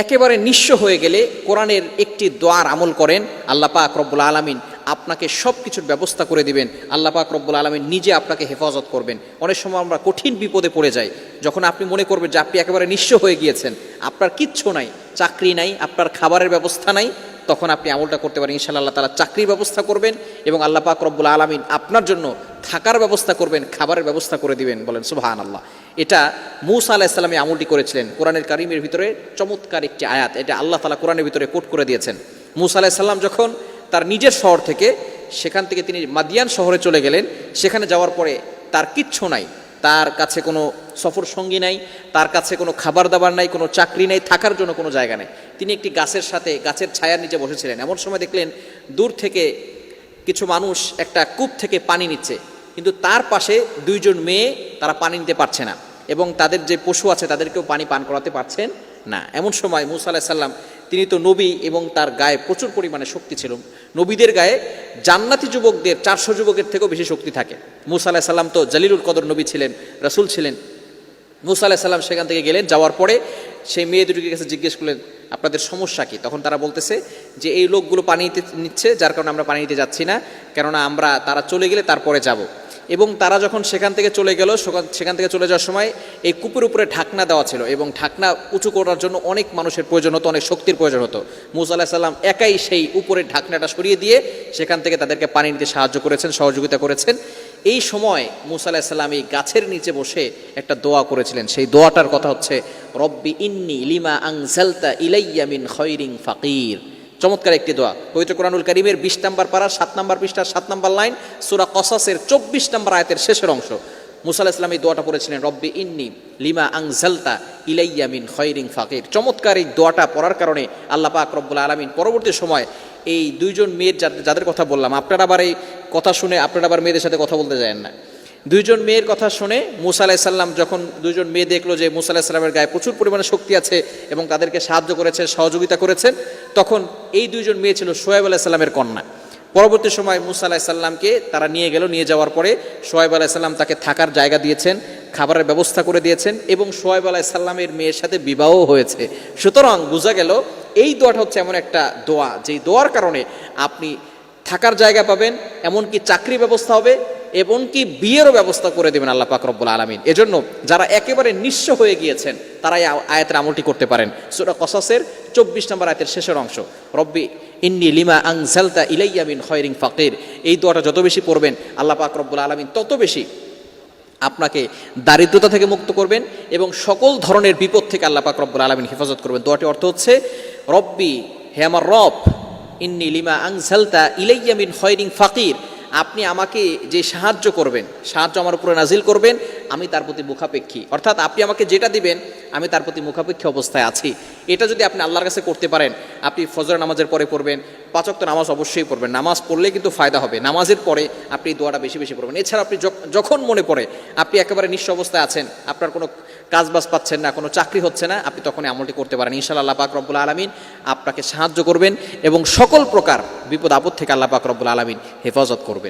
একেবারে নিঃস্ব হয়ে গেলে কোরআনের একটি দোয়ার আমল করেন, আল্লাহ পাক রব্বুল আলামিন আপনাকে সব কিছুর ব্যবস্থা করে দিবেন। আল্লাহ পাক রব্বুল আলামিন নিজে আপনাকে হেফাজত করবেন। অনেক সময় আমরা কঠিন বিপদে পড়ে যাই, যখন আপনি মনে করবেন যে আপনি একেবারে নিঃস্ব হয়ে গিয়েছেন, আপনার কিচ্ছু নাই, চাকরি নাই, আপনার খাবারের ব্যবস্থা নাই, তখন আপনি আমলটা করতে পারেন। ইনশাআল্লাহ আল্লাহ তাআলা চাকরির ব্যবস্থা করবেন এবং আল্লাহ পাক রব্বুল আলামিন আপনার জন্য থাকার ব্যবস্থা করবেন, খাবারের ব্যবস্থা করে দিবেন। বলেন সুবহানাল্লাহ। এটা মূসা আলাইহিস সালাম এই আমলটি করেছিলেন। কোরআনের কারিমের ভিতরে চমৎকার একটি আয়াত, এটা আল্লাহ তাআলা কোরআনের ভিতরে কোট করে দিয়েছেন। মূসা আলাইহিস সালাম যখন তার নিজের শহর থেকে, সেখান থেকে তিনি মাদিয়ান শহরে চলে গেলেন, সেখানে যাওয়ার পরে তার কিচ্ছু নাই, তার কাছে কোনো সফর সঙ্গী নাই, তার কাছে কোনো খাবার দাবার নাই, কোনো চাকরি নাই, থাকার জন্য কোনো জায়গা নেই। তিনি একটি গাছের সাথে, গাছের ছায়ার নিচে বসেছিলেন। এমন সময় দেখলেন দূর থেকে কিছু মানুষ একটা কূপ থেকে পানি নিচ্ছে, কিন্তু তার পাশে দুইজন মেয়ে, তারা পানি নিতে পারছে না এবং তাদের যে পশু আছে তাদেরকেও পানি পান করাতে পারছেন না। এমন সময় মূসা আলাইহিস সালাম, তিনি তো নবী এবং তার গায়ে প্রচুর পরিমাণে শক্তি ছিল। নবীদের গায়ে জান্নাতি যুবকদের 400 যুবকের থেকেও বেশি শক্তি থাকে। মূসা আলাইহিস সালাম তো জালিলুল কদর নবী ছিলেন, রাসূল ছিলেন। মূসা আলাইহিস সালাম সেখান থেকে গেলেন, যাওয়ার পরে সেই মেয়ে দুটির কাছে জিজ্ঞেস করলেন আপনাদের সমস্যা কি। তখন তারা বলতেছে যে এই লোকগুলো পানি নিচ্ছে, যার কারণে আমরা পানি নিতে যাচ্ছি না, কেননা তারা চলে গেলে তারপরে যাব। এবং তারা যখন সেখান থেকে চলে গেল, সেখান থেকে চলে যাওয়ার সময় এই কূপের উপরে ঢাকনা দেওয়া ছিল এবং ঢাকনা উঁচু করার জন্য অনেক মানুষের প্রয়োজন হতো, অনেক শক্তির প্রয়োজন হতো। মূসা আলাইহিস সালাম একাই সেই উপরের ঢাকনাটা সরিয়ে দিয়ে সেখান থেকে তাদেরকে পানি নিতে সাহায্য করেছেন, সহযোগিতা করেছেন। এই সময় মূসা আলাইহিস সালাম এই গাছের নিচে বসে একটা দোয়া করেছিলেন। সেই দোয়াটার কথা হচ্ছে রব্বি ইন্নী লিমা আনজালতা ইলাইয়া মিন খায়রিন ফাকির। চমৎকার একটি দোয়া, পবিত্র কোরআনুল কারীমের 20 নম্বর পারা 7 নম্বর পৃষ্ঠার 7 নম্বর লাইন, সূরা কসাসের 24 নম্বর আয়াতের শেষের অংশ। মূসা আলাইহিস সালাম এই দোয়াটা পড়েছিলেন, রব্বি ইন্নী লিমা আনজালতা ইলাইয়া মিন খায়রিন ফাকির। চমৎকার এই দোয়াটা পড়ার কারণে আল্লাহ পাক রব্বুল আলামিন পরবর্তী সময় এই দুইজন মেয়ের যাদের কথা বললাম, আপনারা আবার এই কথা শুনে আপনারা আবার মেয়েদের সাথে কথা বলতে যান না। দুইজন মেয়ের কথা শুনে মূসা আলাইহিস সালাম, যখন দুইজন মেয়ে দেখলো যে মূসা আলাইহিস সালামের গায়ে প্রচুর পরিমাণে শক্তি আছে এবং তাদেরকে সাহায্য করেছেন, সহযোগিতা করেছেন, তখন এই দুইজন মেয়ে ছিল শোয়েব আলাইহিস সালামের কন্যা। পরবর্তী সময় মূসা আলাইহিস সালামকে তারা নিয়ে যাওয়ার পরে শোয়েব আলাইহিস সালাম তাকে থাকার জায়গা দিয়েছেন, খাবারের ব্যবস্থা করে দিয়েছেন এবং শোয়েব আলাইহিস সালামের মেয়ের সাথে বিবাহ হয়েছে। সুতরাং বোঝা গেল এই দোয়াটা হচ্ছে এমন একটা দোয়া, যেই দোয়ার কারণে আপনি থাকার জায়গা পাবেন, এমনকি চাকরি ব্যবস্থা হবে, এমনকি বিয়েরও ব্যবস্থা করে দেবেন আল্লাহ পাক রব্বুল আলামিন। এজন্য যারা একেবারে নিঃস্ব হয়ে গিয়েছেন তারা এই আয়াতের আমলটি করতে পারেন। সূরা কসাসের 24 নম্বর আয়াতের শেষের অংশ, রব্বি ইন্নী লিমা আনজালতা ইলাইয়া মিন খায়রিন ফাকির। এই দোয়াটা যত বেশি পড়বেন আল্লাহ পাক রব্বুল আলামিন তত বেশি আপনাকে দারিদ্রতা থেকে মুক্ত করবেন এবং সকল ধরনের বিপদ থেকে আল্লাহ পাক রব্বুল আলামিন হেফাজত করবেন। দোয়াটির অর্থ হচ্ছে, রব্বি, হে আমার রব, ইন্নী লিমা আনজালতা ইলাইয়া মিন খায়রিন ফাকির, আপনি আমাকে যে সাহায্য করবেন, সাহায্য আমার উপরে নাজিল করবেন, আমি তার প্রতি মুখাপেক্ষী। অর্থাৎ আপনি আমাকে যেটা দিবেন আমি তার প্রতি মুখাপেক্ষী অবস্থায় আছি। এটা যদি আপনি আল্লাহর কাছে করতে পারেন, আপনি ফজর নামাজের পরে পড়বেন, 5 ওয়াক্ত নামাজ অবশ্যই পড়বেন, নামাজ পড়লে কিন্তু ফায়দা হবে, নামাজের পরে আপনি দোয়াটা বেশি বেশি পড়বেন। এছাড়া আপনি যখন মনে পড়ে আপনি একেবারে নিঃস্ব অবস্থায় আছেন, আপনার কোনো কাজবাজ পাচ্ছেন না, কোনো চাকরি হচ্ছে না, আপনি তখন আমলটি করতে পারেন। ইনশাআল্লাহ আল্লাহ পাক রব্বুল আলামিন আপনাকে সাহায্য করবেন এবং সকল প্রকার বিপদ আপদ থেকে আল্লাহ পাক রব্বুল আলামিন হেফাজত করবেন।